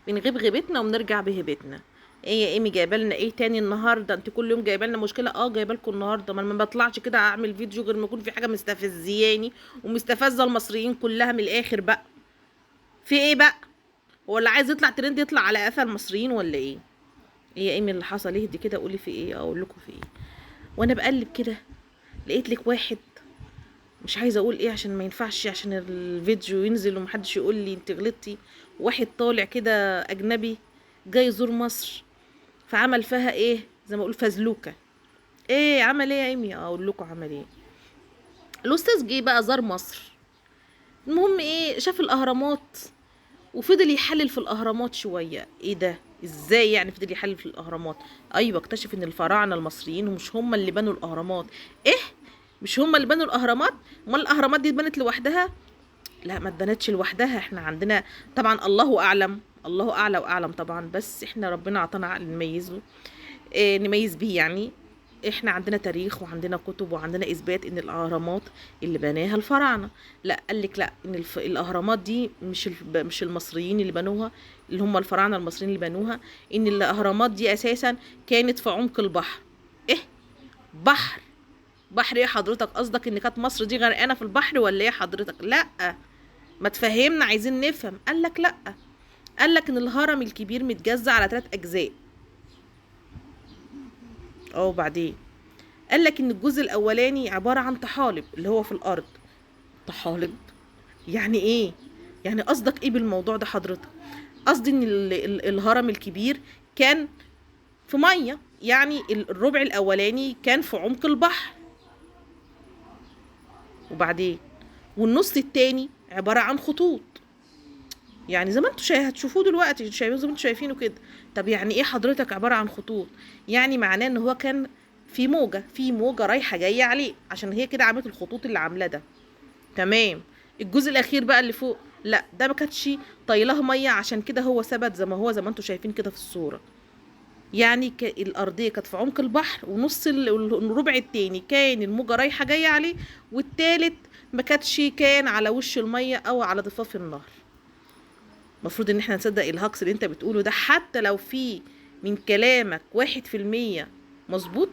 بنغيب غيبتنا وبنرجع بهيبتنا. ايه يا ايمي جايبه لنا ايه تاني النهارده؟ انت كل يوم جايبه لنا مشكله. جايبه لكم النهارده، ما بطلعش كده اعمل فيديو غير ما يكون في حاجه مستفزياني ومستفزه المصريين كلها من الاخر بقى. في ايه بقى؟ هو اللي عايز يطلع ترند يطلع على قفا المصريين ولا ايه؟ ايه يا ايمي اللي حصل؟ اهدي كده قولي في ايه، اقول لكم في ايه. وانا بقلب كده لقيت لك واحد، مش عايزه اقول ايه عشان ما ينفعش، عشان الفيديو ينزل ومحدش يقول لي انت غلطتي. واحد طالع كده اجنبي جاي يزور مصر، فعمل فيها ايه زي ما اقول فزلوكه. ايه عمل ايه يا ايمي؟ اقول لكم عمل ايه. الاستاذ جه بقى زار مصر، المهم ايه، شاف الاهرامات وفضل يحلل في الاهرامات شويه. ايه ده؟ ازاي يعني فضل يحلل في الاهرامات؟ ايوه، اكتشف ان الفراعنه المصريين ومش هم اللي بنوا الاهرامات. ايه؟ مش هم اللي بنوا الاهرامات؟ امال الاهرامات دي اتبنت لوحدها؟ لا، ما اتبنتش لوحدها. احنا عندنا طبعا الله اعلم، الله اعلى واعلم طبعا، بس احنا ربنا عطانا عقل نميزه، نميز بيه يعني. احنا عندنا تاريخ وعندنا كتب وعندنا اثبات ان الاهرامات اللي بناها الفراعنه. لا، قال لك لا، ان الاهرامات دي مش المصريين اللي بنوها، اللي هم الفراعنه المصريين اللي بنوها. ان الاهرامات دي اساسا كانت في عمق البحر. ايه؟ بحر؟ بحر ايه حضرتك؟ قصدك ان كانت مصر دي غرقانه في البحر ولا ايه حضرتك؟ لا، ما تفهمنا، عايزين نفهم. قال لك لا، قال لك ان الهرم الكبير متجزأ على 3 اجزاء. وبعدين قال لك ان الجزء الاولاني عباره عن طحالب اللي هو في الارض. طحالب؟ يعني ايه؟ يعني قصدك ايه بالموضوع ده حضرتك؟ قصدي ان الهرم الكبير كان في ميه، يعني الربع الاولاني كان في عمق البحر. وبعدين والنص التاني عباره عن خطوط، يعني زي ما انتوا هتشوفوه دلوقتي، شايفين زي ما انتوا شايفينه كده. طب يعني ايه حضرتك عباره عن خطوط؟ يعني معناه ان هو كان في موجه رايحه جايه عليه، عشان هي كده عملت الخطوط اللي عاملاه ده. تمام. الجزء الاخير بقى اللي فوق، لا ده ما كانتش طايله ميه، عشان كده هو ثبت زي ما هو، زي ما انتوا شايفين كده في الصوره. يعني الارضيه كانت في عمق البحر، ونص الربع التاني كان الموجه رايحه جايه عليه، والتالت ما كانتش، كان على وش الميه او على ضفاف النهر. المفروض ان احنا نصدق الهجص اللي انت بتقوله ده، حتى لو في من كلامك 1% مظبوط.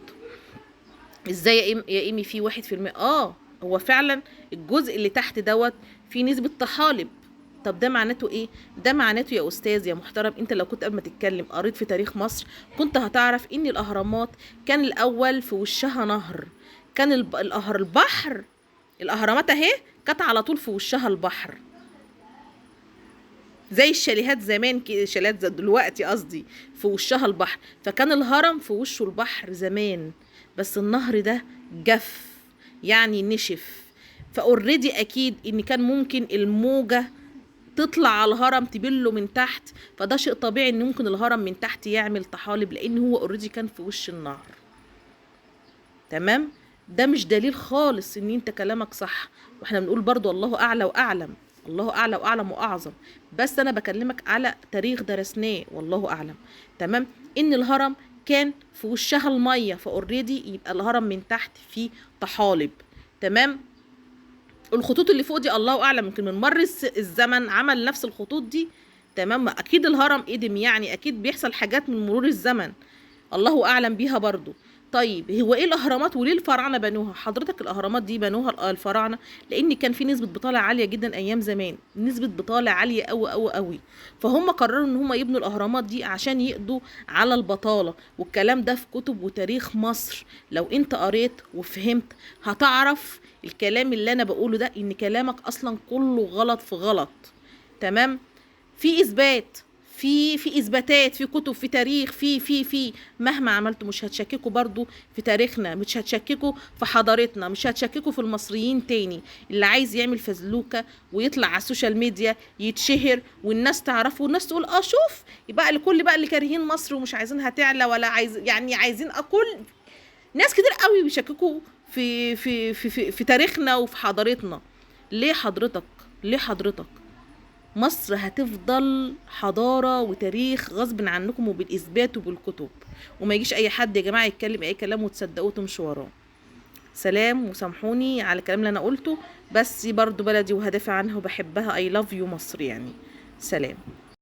ازاي يا ايمي في 1%؟ هو فعلا الجزء اللي تحت دوت فيه نسبة طحالب. طب ده معناته ايه؟ ده معناته يا استاذ يا محترم، انت لو كنت قبل ما تتكلم قريت في تاريخ مصر كنت هتعرف ان الاهرامات كان الاول في وشها نهر. كان البحر، الاهرامات اهي كانت على طول في وشها البحر، زي الشاليهات زمان كده، شاليهات زي دلوقتي قصدي، في وشها البحر. فكان الهرم في وشه البحر زمان، بس النهر ده جف، يعني نشف. فاوريدي اكيد ان كان ممكن الموجة تطلع على الهرم تبله من تحت، فده شيء طبيعي ان ممكن الهرم من تحت يعمل طحالب، لان هو اوريدي كان في وش النهر. تمام. ده مش دليل خالص ان انت كلامك صح، واحنا بنقول برضو الله اعلى واعلم، الله اعلى واعلم واعظم، بس انا بكلمك على تاريخ درسناه والله اعلم. تمام. ان الهرم كان في وشها الميه، فاوريدي يبقى الهرم من تحت فيه طحالب. تمام. الخطوط اللي فوق دي الله اعلم، يمكن من مر الزمن عمل نفس الخطوط دي. تمام. اكيد الهرم قدم، يعني اكيد بيحصل حاجات من مرور الزمن، الله اعلم بيها برضو. طيب هو ايه الاهرامات وليه الفراعنه بنوها حضرتك؟ الاهرامات دي بنوها الفراعنه لان كان في نسبه بطاله عاليه جدا ايام زمان، نسبه بطاله عاليه قوي قوي قوي. فهم قرروا ان هم يبنوا الاهرامات دي عشان يقضوا على البطاله، والكلام ده في كتب وتاريخ مصر. لو انت قريت وفهمت هتعرف الكلام اللي انا بقوله ده ان كلامك اصلا كله غلط في غلط. تمام. في اثبات، في اثباتات، في كتب، في تاريخ، في مهما عملتوا مش هتشككوا برضو في تاريخنا، مش هتشككوا في حضارتنا، مش هتشككوا في المصريين تاني. اللي عايز يعمل فزلوكة ويطلع على السوشيال ميديا يتشهر والناس تعرفه والناس تقول شوف، يبقى لكل بقى اللي كارهين مصر ومش عايزينها تعلى ولا يعني عايزين ناس كتير قوي بيشككوا في تاريخنا وفي حضارتنا. ليه حضرتك؟ ليه حضرتك؟ مصر هتفضل حضارة وتاريخ غصب عنكم وبالإثبات وبالكتب، وما يجيش أي حد يا جماعة يتكلم أي كلام وتصدقوه وتمشوا وراه. سلام، وسامحوني على الكلام اللي أنا قلته، بس برضو بلدي وهدافع عنها وبحبها. I love you مصر يعني. سلام.